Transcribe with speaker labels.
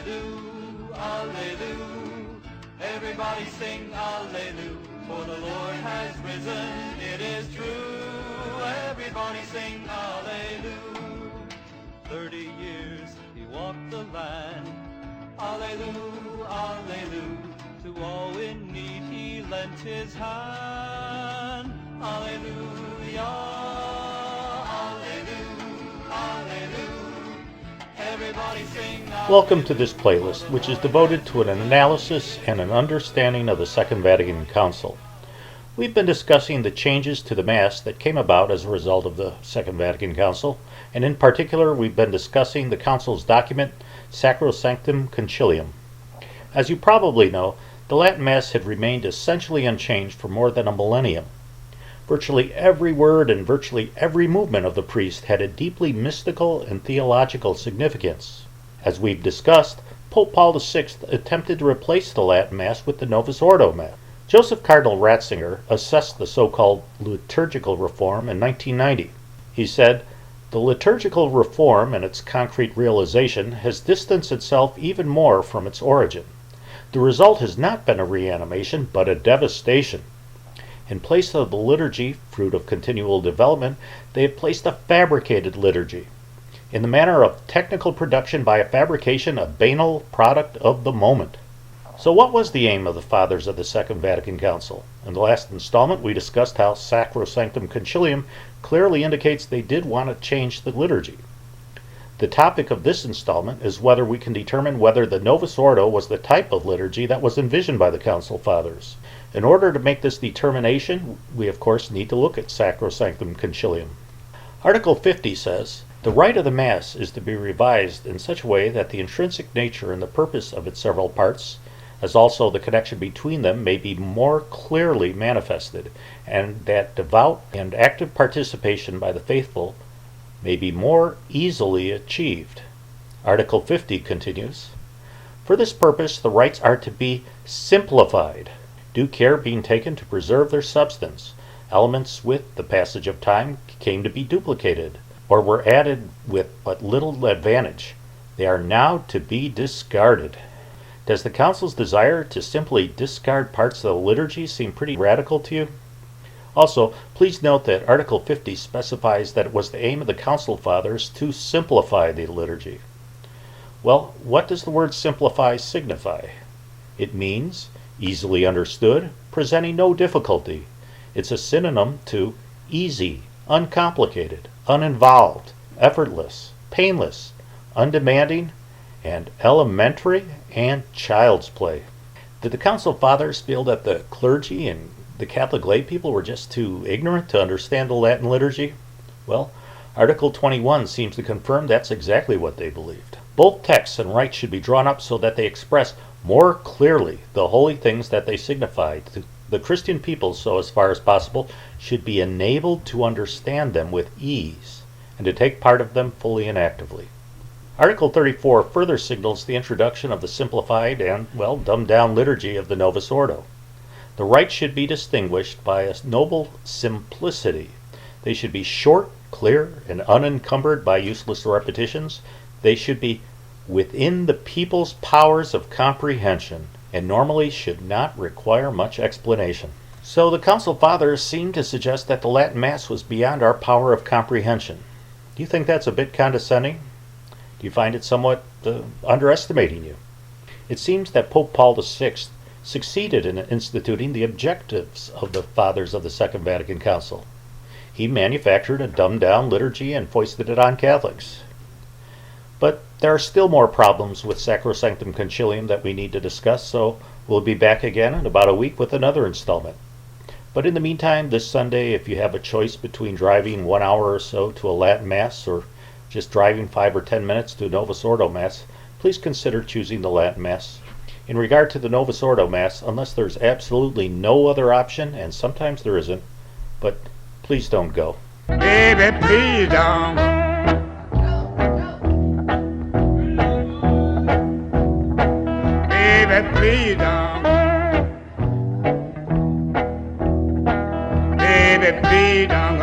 Speaker 1: Alleluia, Alleluia. Everybody sing Alleluia, for the Lord has risen, it is true. Everybody sing Alleluia. 30 years he walked the land. Alleluia, Alleluia. To all in need he lent his hand. Alleluia, Alleluia, Alleluia. Everybody sing Alleluia.
Speaker 2: Welcome to this playlist, which is devoted to an analysis and an understanding of the Second Vatican Council. We've been discussing the changes to the Mass that came about as a result of the Second Vatican Council, and in particular we've been discussing the Council's document, Sacrosanctum Conciliium. As you probably know, the Latin Mass had remained essentially unchanged for more than a millennium. Virtually every word and virtually every movement of the priest had a deeply mystical and theological significance. As we've discussed, Pope Paul VI attempted to replace the Latin Mass with the Novus Ordo Mass. Joseph Cardinal Ratzinger assessed the so-called liturgical reform in 1990. He said, "The liturgical reform and its concrete realization has distanced itself even more from its origin. The result has not been a reanimation, but a devastation. In place of the liturgy, fruit of continual development, they have placed a fabricated liturgy, in the manner of technical production by a fabrication, a banal product of the moment." So what was the aim of the Fathers of the Second Vatican Council? In the last installment, we discussed how Sacrosanctum Conciliium clearly indicates they did want to change the liturgy. The topic of this installment is whether we can determine whether the Novus Ordo was the type of liturgy that was envisioned by the Council Fathers. In order to make this determination, we of course need to look at Sacrosanctum Conciliium. Article 50 says, "The rite of the Mass is to be revised in such a way that the intrinsic nature and the purpose of its several parts, as also the connection between them, may be more clearly manifested, and that devout and active participation by the faithful may be more easily achieved." Article 50 continues, "For this purpose the rites are to be simplified, due care being taken to preserve their substance. Elements with the passage of time came to be duplicated, or were added with but little advantage. They are now to be discarded." Does the Council's desire to simply discard parts of the liturgy seem pretty radical to you? Also, please note that Article 50 specifies that it was the aim of the Council Fathers to simplify the liturgy. Well, what does the word simplify signify? It means easily understood, presenting no difficulty. It's a synonym to easy, uncomplicated, uninvolved, effortless, painless, undemanding, and elementary and child's play. Did the Council Fathers feel that the clergy and the Catholic lay people were just too ignorant to understand the Latin liturgy? Well, Article 21 seems to confirm that's exactly what they believed. Both texts and rites should be drawn up so that they express more clearly the holy things that they signify. The Christian people, so as far as possible, should be enabled to understand them with ease and to take part of them fully and actively. Article 34 further signals the introduction of the simplified and, well, dumbed-down liturgy of the Novus Ordo. The rites should be distinguished by a noble simplicity. They should be short, clear, and unencumbered by useless repetitions. They should be within the people's powers of comprehension, and normally should not require much explanation. So the Council Fathers seem to suggest that the Latin Mass was beyond our power of comprehension. Do you think that's a bit condescending? Do you find it somewhat underestimating you? It seems that Pope Paul VI succeeded in instituting the objectives of the Fathers of the Second Vatican Council. He manufactured a dumbed-down liturgy and foisted it on Catholics. But there are still more problems with Sacrosanctum Conciliium that we need to discuss, so we'll be back again in about a week with another installment. But in the meantime, this Sunday, if you have a choice between driving 1 hour or so to a Latin Mass or just driving 5 or 10 minutes to a Novus Ordo Mass, please consider choosing the Latin Mass. In regard to the Novus Ordo Mass, unless there's absolutely no other option, and sometimes there isn't, but please don't go.
Speaker 3: Baby, please don't. Baby, please don't. Baby, please don't.